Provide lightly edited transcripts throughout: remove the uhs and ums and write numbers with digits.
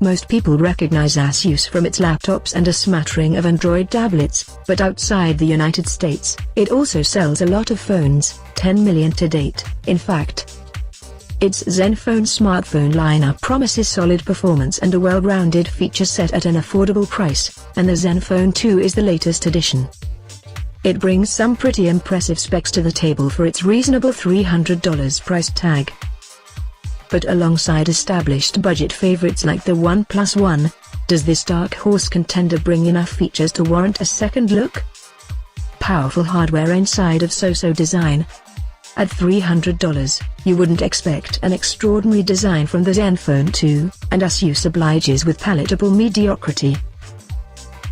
Most people recognize Asus from its laptops and a smattering of Android tablets, but outside the United States, it also sells a lot of phones, 10 million to date. In fact, its ZenFone smartphone lineup promises solid performance and a well-rounded feature set at an affordable price, and the ZenFone 2 is the latest addition. It brings some pretty impressive specs to the table for its reasonable $300 price tag. But alongside established budget favorites like the OnePlus One, does this dark horse contender bring enough features to warrant a second look? Powerful hardware inside of so-so design. At $300, you wouldn't expect an extraordinary design from the ZenFone 2, and Asus obliges with palatable mediocrity.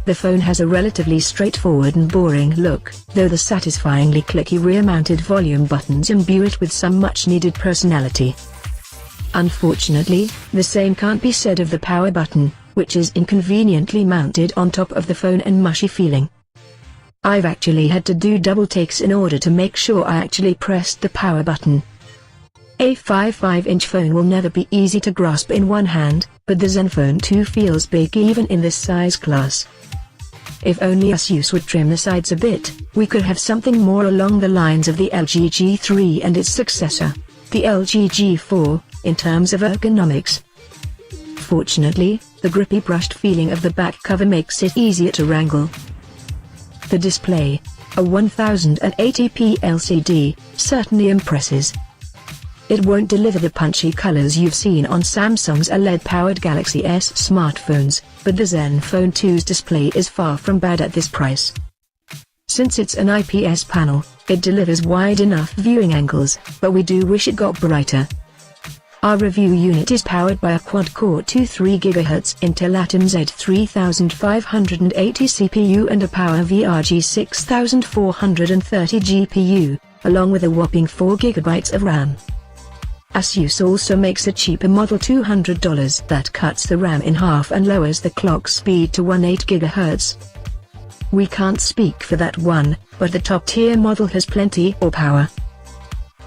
The phone has a relatively straightforward and boring look, though the satisfyingly clicky rear-mounted volume buttons imbue it with some much-needed personality. Unfortunately, the same can't be said of the power button, which is inconveniently mounted on top of the phone and mushy feeling. I've actually had to do double takes in order to make sure I actually pressed the power button. A 5.5-inch phone will never be easy to grasp in one hand, but the ZenFone 2 feels big even in this size class. If only Asus would trim the sides a bit, we could have something more along the lines of the LG G3 and its successor, the LG G4, in terms of ergonomics. Fortunately, the grippy brushed feeling of the back cover makes it easier to wrangle. The display, a 1080p LCD, certainly impresses. It won't deliver the punchy colors you've seen on Samsung's OLED-powered Galaxy S smartphones, but the ZenFone 2's display is far from bad at this price. Since it's an IPS panel, it delivers wide enough viewing angles, but we do wish it got brighter. Our review unit is powered by a quad-core 23 GHz Intel Atom Z3580 CPU and a PowerVRG 6430 GPU, along with a whopping 4 GB of RAM. Asus also makes a cheaper model $200 that cuts the RAM in half and lowers the clock speed to 18 GHz. We can't speak for that one, but the top-tier model has plenty more power.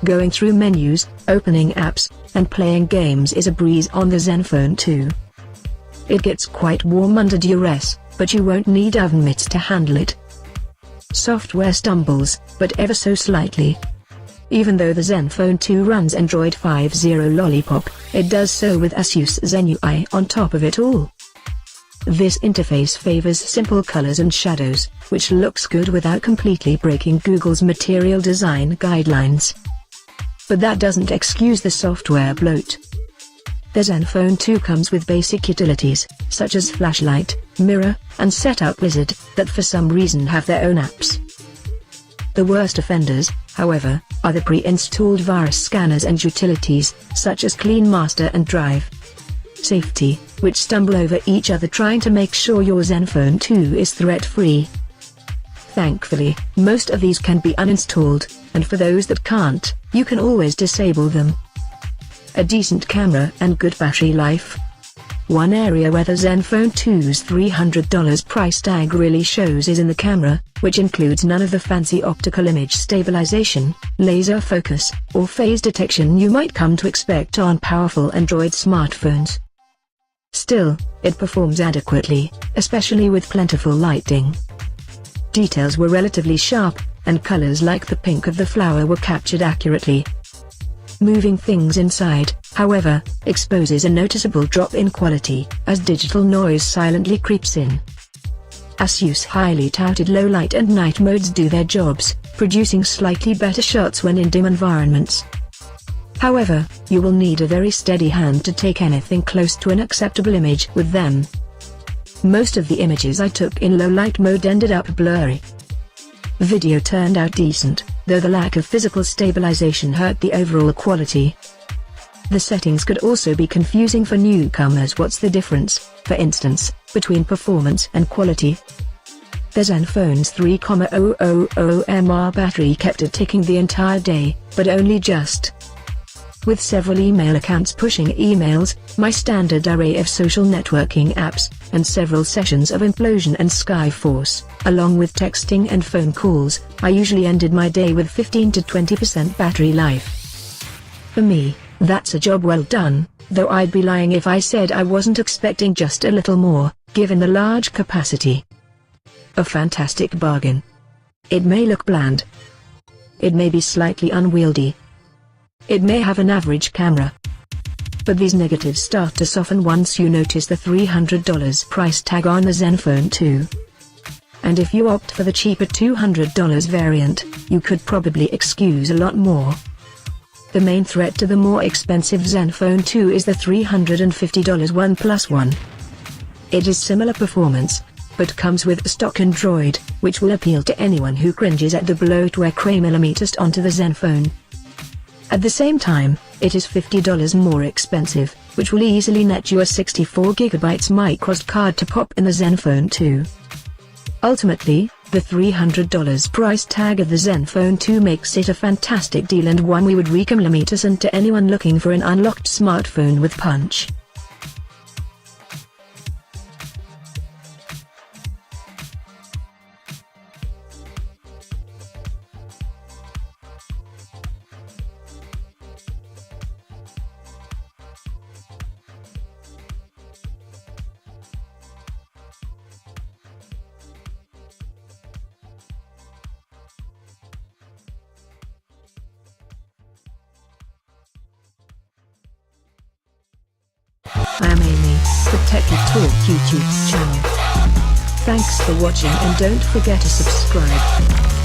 Going through menus, opening apps, and playing games is a breeze on the ZenFone 2. It gets quite warm under duress, but you won't need oven mitts to handle it. Software stumbles, but ever so slightly. Even though the ZenFone 2 runs Android 5.0 Lollipop, it does so with Asus ZenUI on top of it all. This interface favors simple colors and shadows, which looks good without completely breaking Google's material design guidelines. But that doesn't excuse the software bloat. The ZenFone 2 comes with basic utilities, such as flashlight, mirror, and setup wizard, that for some reason have their own apps. The worst offenders, however, are the pre-installed virus scanners and utilities, such as Clean Master and Drive Safety, which stumble over each other trying to make sure your ZenFone 2 is threat-free. Thankfully, most of these can be uninstalled, and for those that can't, you can always disable them. A decent camera and good battery life. One area where the ZenFone 2's $300 price tag really shows is in the camera, which includes none of the fancy optical image stabilization, laser focus, or phase detection you might come to expect on powerful Android smartphones. Still, it performs adequately, especially with plentiful lighting. Details were relatively sharp, and colors like the pink of the flower were captured accurately. Moving things inside, however, exposes a noticeable drop in quality, as digital noise silently creeps in. Asus' highly touted low light and night modes do their jobs, producing slightly better shots when in dim environments. However, you will need a very steady hand to take anything close to an acceptable image with them. Most of the images I took in low light mode ended up blurry. Video turned out decent, though the lack of physical stabilization hurt the overall quality. The settings could also be confusing for newcomers. What's the difference, for instance, between performance and quality? The ZenFone's 3,000 mAh battery kept it ticking the entire day, but only just. With several email accounts pushing emails, my standard array of social networking apps, and several sessions of Implosion and Skyforce, along with texting and phone calls, I usually ended my day with 15 to 20% battery life. For me, that's a job well done, though I'd be lying if I said I wasn't expecting just a little more, given the large capacity. A fantastic bargain. It may look bland. It may be slightly unwieldy. It may have an average camera. But these negatives start to soften once you notice the $300 price tag on the ZenFone 2. And if you opt for the cheaper $200 variant, you could probably excuse a lot more. The main threat to the more expensive ZenFone 2 is the $350 OnePlus One. It is similar performance, but comes with stock Android, which will appeal to anyone who cringes at the bloatware millimeters onto the ZenFone. At the same time, it is $50 more expensive, which will easily net you a 64GB microSD card to pop in the ZenFone 2. Ultimately, the $300 price tag of the ZenFone 2 makes it a fantastic deal and one we would recommend to anyone looking for an unlocked smartphone with punch. I am Amy, the TechieTalk YouTube channel. Thanks for watching and don't forget to subscribe.